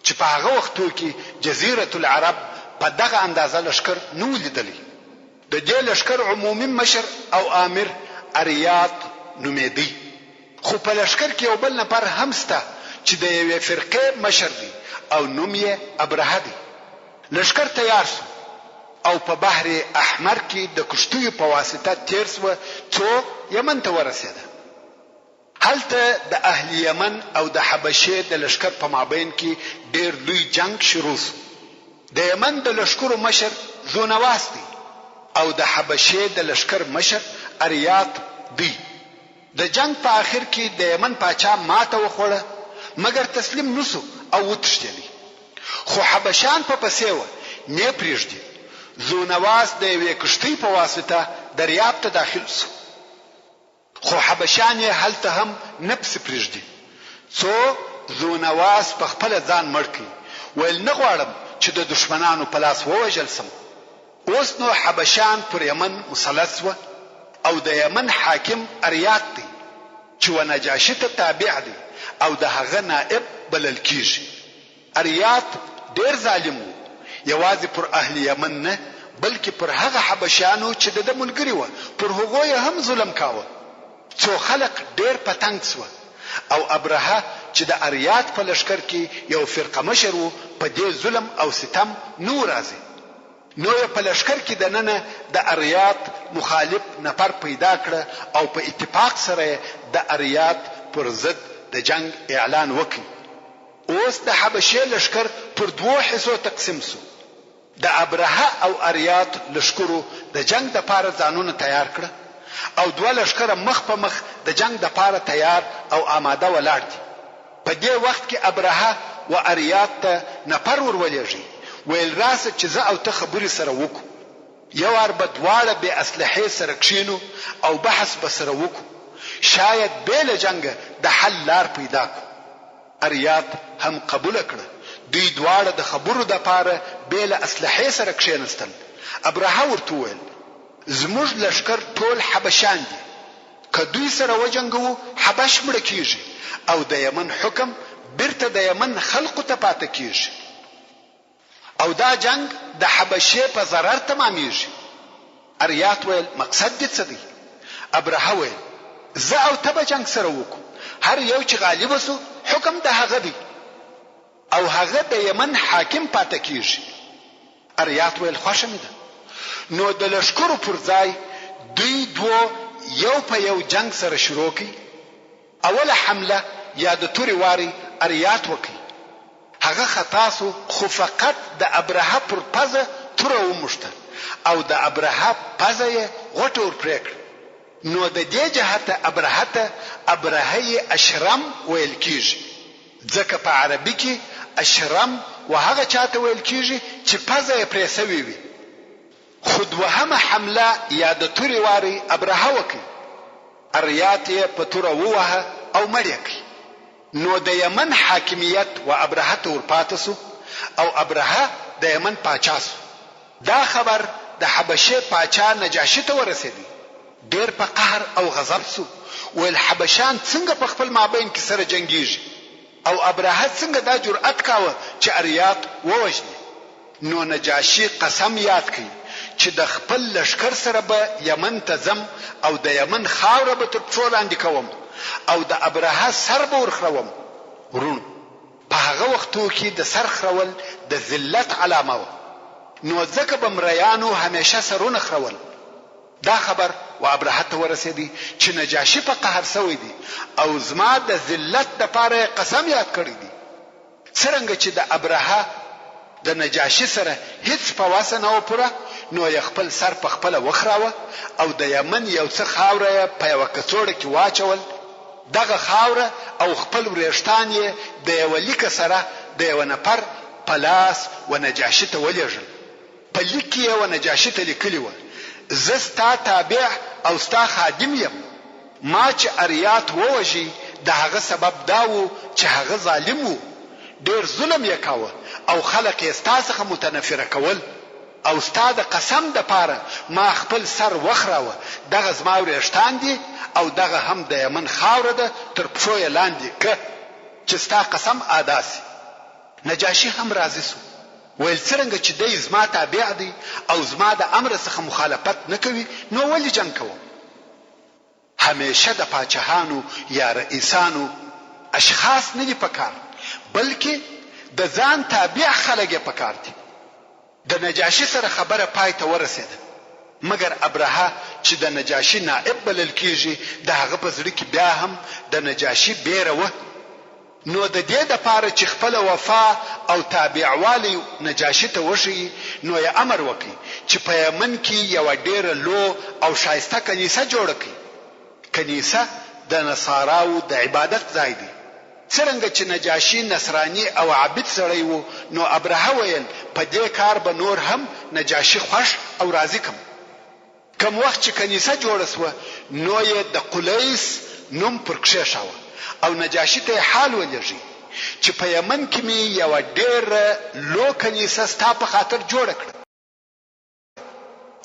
چې په هغه وختو کې جزیره العرب په دغه اندازه لشکر نو لیدلی. د دې لشکر عمومي مشر او امیر اریاط نومېدی. خو په لشکر کې یو بل نفر هم سته چې د یوې فرقې مشر دی او نوم یې ابرهه دی. لشکر تیار شو او په بحر احمر کې د کشتیو په واسطه تیر شو څو یمن ته ورسېده. هلته د اهل یمن او د حبشه د لشکر په مابین کې ډېر لوی جنگ شروع شو. د یمن د لشکرو مشر ذونواس دی او د حبشه د لشکر مشر اریاط دی. د جنگ په آخر کې د یمن پاچا ماته وخوړه مګر تسلیم نشو او وتښتېدی. خو حبشان په پسې و نه پریږدي. ذونواس د یوې کشتۍ په واسطه دریاب ته داخل شو. خو حبشان یې هلته هم نفس پریږدي. څو ذونواس په خپل ځان مړ کړي ویل نه غواړم چې د دشمنانو په لاس ووژل سم. اوس نو حبشان پر یمن مسلط و او د یمن حاکم اریاط دی چې ونجاشي ته تابع دی او د هغه نائب بلل کیږي. اریاط ډیر ظالم و، یوازې پر اهل یمن نه بلکې پر هغه حبشانو چې د ملګری و پر هغه هم ظلم کاوه. څو خلق ډیر پتنګ سو او ابرهه چې د اریاط په لشکر کې یو فرقه مشر و په دې ظلم او ستم نو راځي. نو په لشکر کې د ننه د اریاط مخالف نفر پیدا کړ او په اتفاق سره د اریاط پر ضد د جنگ اعلان وکړ. اوس د حبشه لشکر پر دوه حصو تقسیم شو. د ابرهه او اریاط لشکرو د جنگ د پاره ځانونه تیار کړ او دوه لشکره مخ په مخ د جنگ د پاره تیار او آماده ولاړ دي. په دې وخت کې ابرهه و اریاط ته نفر ورولېږي ویل راسه چې زه او ته خبرې سره وکړو. یو ار بدواړه به اسلحې سره کښینو او بحث به سره وکړو. شاید به له جنگ د حل لار پیدا کو. اریاط هم قبول کړ. دوی دواړه د خبرو د پاره به له اسلحې سره کښینستل. ابرهه ورته ویل زموږ لشکر ټول حبشان دي. که دوی سره وجنګو حبش مړ کیږي او د یمن حکم برته د یمن خلقو ته پاتې کیږي او دا جنگ د حبشه په ضرر تمامېږي. اریاط ویل مقصد دې څه دی؟ ابرهه ویل زه او ته به جنگ سره وکړو. هر یو چې غالب وسو حکم د هغه دی او هغه د یمن حاکم پاتې کیږي. اریاط ویل خوښه مې ده. نو د لشکرو پر ځای دوی دوه یو په یو جنگ سره شروع کړي. اوله حمله یا د توري واري اریاط وکړي. هغه خطا سو خو فقط د ابرهه پر پزه تور ومشته او د ابرهه پزه یې غټ ور پرېکړ. نو د دې جهته ابرهه اشرم ویل کیږي ځکه په عربي کې اشرم وهغه چاته ویل کیږي چې پزه یې پرې سوي وي. خود وهمه حمله یا د توري واري ابرهه وکړي. اریاط یې په تور ووهه او مړ کړ. نو د یمن حاکمیت و ابرهه ته ورپاتسو او ابرهه د یمن پاچا سو. دا خبر د حبشه پاچا نجاشي ته ورسېدی. ډېر په قهر او غضب سو. ول حبشان څنګه په خپل مابین کې سره جنگیږي او ابرهه څنګه دا جرأت کاوه چې اریاط ووجني. نو نجاشي قسم یاد کړ چې د خپل لشکر سره به یمن ته ځم او د یمن خاوره به تر پښو لاندې کوم او د ابرهه سر به ورخروم. ورون په هغه وختو کې د سر خرول د ذلت علامه و. نو ځکه به مریانو همیشه سرونه خرول. دا خبر و ابرهه ته ورسېدی چې نجاشي په قهر سوی دی او زما د ذلت د پاره قسم یاد کړی دی. څرنګه چې د ابرهه د نجاشي سره هیڅ په واسه نه پوره نو یې خپل سر په خپل وخراوه او د یمن یو څه خاوره په یو کڅوړه کې واچول. دغه خاوره او خپل ورېشتان یې د یو لیک سره د یو نفر په لاس و نجاشي ته ولېږل. په لیک کې و نجاشي ته لیکلی و زه ستا تابع او ستا خادم یم. ما چې اریاط ووژي د هغه سبب دا و چې هغه ظالم و. ډېر ظلم یې کاوه او خلک یې ستا څخه متنفره کول او ستا د قسم د پاره ما خپل سر وخراوه. دغه زما ورېشتان دي او دغه هم د یمن خاوره ده تر پښو یې لاندې که چې ستا قسم ادا سي. نجاشي هم راضي شو ویل څرنګه چې دی زما تابع دی او زما د امر څخه مخالفت نه کوي نو ولې جنگ کوم همیشه د پاچاهانو یا رئیسانو اشخاص نه دي پکار بلکې د ځان تابع خلک یې پکار دي د نجاشي سره خبره پای ته ورسېده مګر ابرهه چې د نجاشي نائب بلل کیږي د هغه په زړه کې بیا هم د نجاشي بیره و نو د دې د پاره چې خپل وفا او تابعوالی نجاشي ته وشي نو یې امر وکړي چې په یمن کې یو ډېر لو او شایسته کنیسه جوړ کړي کنیسه د نصاراو د عبادت ځای دی څرنګه چې نجاشي نصرانی او عابد سړی وو نو ابرهه ویل په دې کار به نور هم نجاشي خوښ او راضي کم وخت چې کنیسه جوړه سوه نو یې د قلیس نوم پر کښېښاوه او نجاشي ته حال ولېږي چې په یمن کې مې یو ډېر لو کنیسه ستا په خاطر جوړه کړه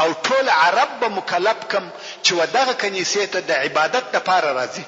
او ټول عرب به مکلف کم چې ودغه کنیسې ته د عبادت لپاره راځي